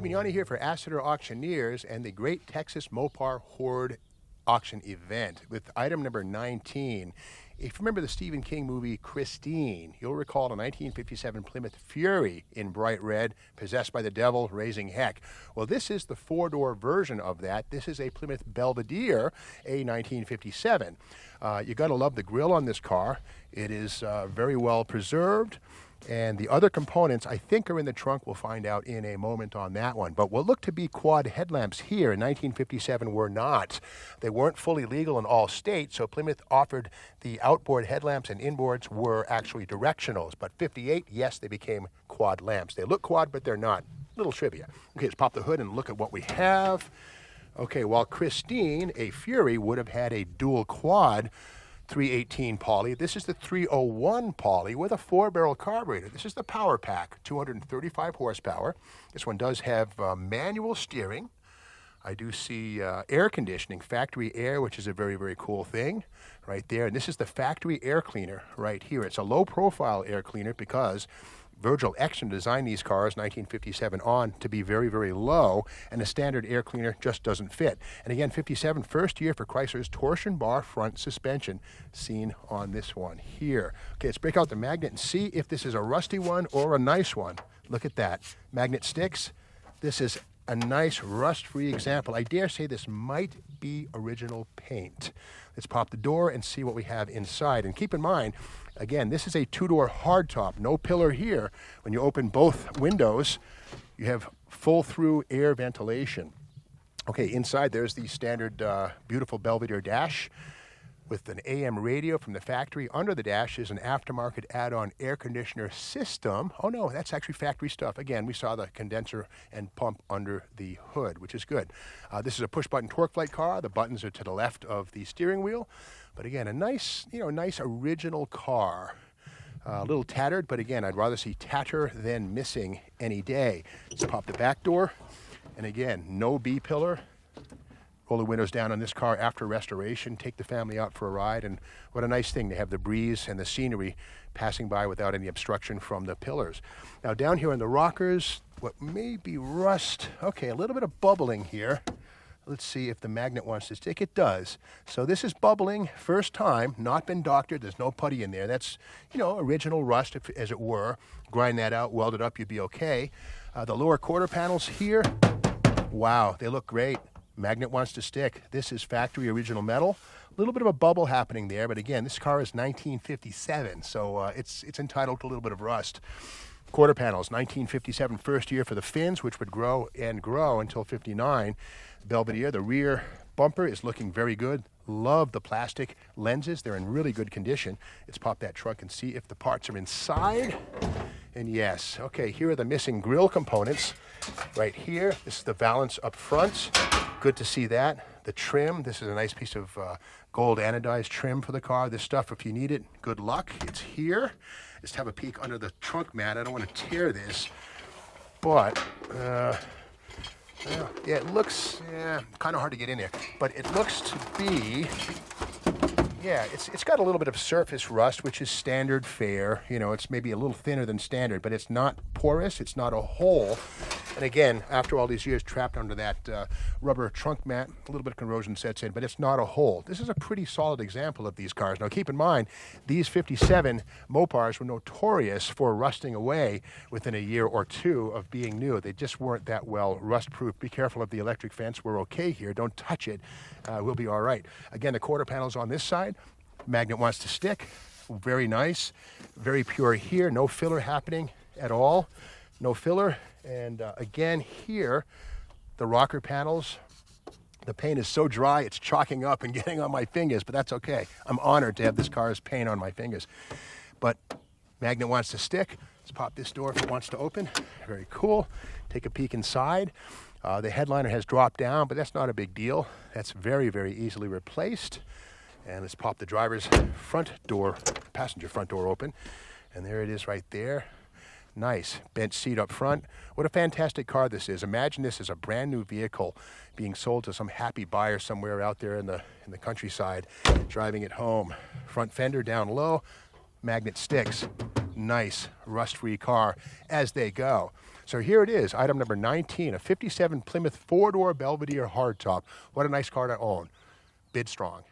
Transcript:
Steve Mignani here for Assorted Auctioneers and the Great Texas MOPAR Hoard Auction Event with item number 19. If you remember the Stephen King movie Christine, you'll recall the 1957 Plymouth Fury in bright red, possessed by the devil, raising heck. Well, this is the four-door version of that. This is a Plymouth Belvedere, a 1957. You got to love the grille on this car. It is very well preserved. And the other components, I think, are in the trunk. We'll find out in a moment on that one. But what looked to be quad headlamps here in 1957 were not. They weren't fully legal in all states, so Plymouth offered the outboard headlamps and inboards were actually directionals. But 58, yes, they became quad lamps. They look quad, but they're not. Little trivia. Okay, let's pop the hood and look at what we have. Okay, while Christine, a Fury, would have had a dual quad 318 poly. This is the 301 poly with a 4-barrel carburetor. This is the Power Pack, 235 horsepower. This one does have manual steering. I do see air conditioning, factory air, which is a very, very cool thing right there. And this is the factory air cleaner right here. It's a low-profile air cleaner because Virgil Exner designed these cars, 1957 on, to be very, very low, and a standard air cleaner just doesn't fit. And again, 57, first year for Chrysler's torsion bar front suspension, seen on this one here. Okay, let's break out the magnet and see if this is a rusty one or a nice one. Look at that. Magnet sticks. This is a nice rust-free example. I dare say this might be original paint. Let's pop the door and see what we have inside. And keep in mind, again, this is a two-door hardtop, no pillar here. When you open both windows, you have full-through air ventilation. Okay, inside there's the standard beautiful Belvedere dash with an AM radio from the factory. Under the dash is an aftermarket add-on air conditioner system. Oh no, that's actually factory stuff. Again, we saw the condenser and pump under the hood, which is good. This is a push-button torque flight car. The buttons are to the left of the steering wheel. But again, a nice, nice original car. A little tattered, but again, I'd rather see tatter than missing any day. Let's pop the back door. And again, no B-pillar. Roll the windows down on this car after restoration, take the family out for a ride, and what a nice thing to have the breeze and the scenery passing by without any obstruction from the pillars. Now down here in the rockers, what may be rust, okay, a little bit of bubbling here. Let's see if the magnet wants to stick. It does. So this is bubbling, first time, not been doctored, there's no putty in there. That's, original rust, as it were. Grind that out, weld it up, you'd be okay. The lower quarter panels here, wow, they look great. Magnet wants to stick. This is factory original metal. A little bit of a bubble happening there, but again, this car is 1957, so it's entitled to a little bit of rust. Quarter panels, 1957, first year for the fins, which would grow and grow until 59. Belvedere, the rear bumper is looking very good. Love the plastic lenses. They're in really good condition. Let's pop that trunk and see if the parts are inside. And yes, okay, here are the missing grille components. Right here, this is the valance up front. Good to see that. The trim, this is a nice piece of gold anodized trim for the car. This stuff, if you need it, good luck. It's here. Let's have a peek under the trunk mat. I don't want to tear this, but yeah, it looks kind of hard to get in there. But it looks to be, yeah, it's got a little bit of surface rust, which is standard fare. It's maybe a little thinner than standard, but it's not porous. It's not a hole. And again, after all these years trapped under that rubber trunk mat, a little bit of corrosion sets in, but it's not a hole. This is a pretty solid example of these cars. Now keep in mind, these 57 MOPARs were notorious for rusting away within a year or two of being new. They just weren't that well rust-proof. Be careful of the electric fence. We're okay here. Don't touch it. We'll be all right. Again, the quarter panels on this side. Magnet wants to stick. Very nice. Very pure here. No filler happening at all. No filler. And again, here, the rocker panels, the paint is so dry, it's chalking up and getting on my fingers, but that's okay. I'm honored to have this car's paint on my fingers. But magnet wants to stick. Let's pop this door if it wants to open. Very cool. Take a peek inside. The headliner has dropped down, but that's not a big deal. That's very, very easily replaced. And let's pop the driver's front door, passenger front door open. And there it is right there. Nice bench seat up front. What a fantastic car this is. Imagine this as a brand new vehicle being sold to some happy buyer somewhere out there in the countryside, driving it home. Front fender down low, magnet sticks. nice rust-free car as they go. So here it is, item number 19, a 57 Plymouth four-door Belvedere hardtop. What a nice car to own. Bid strong.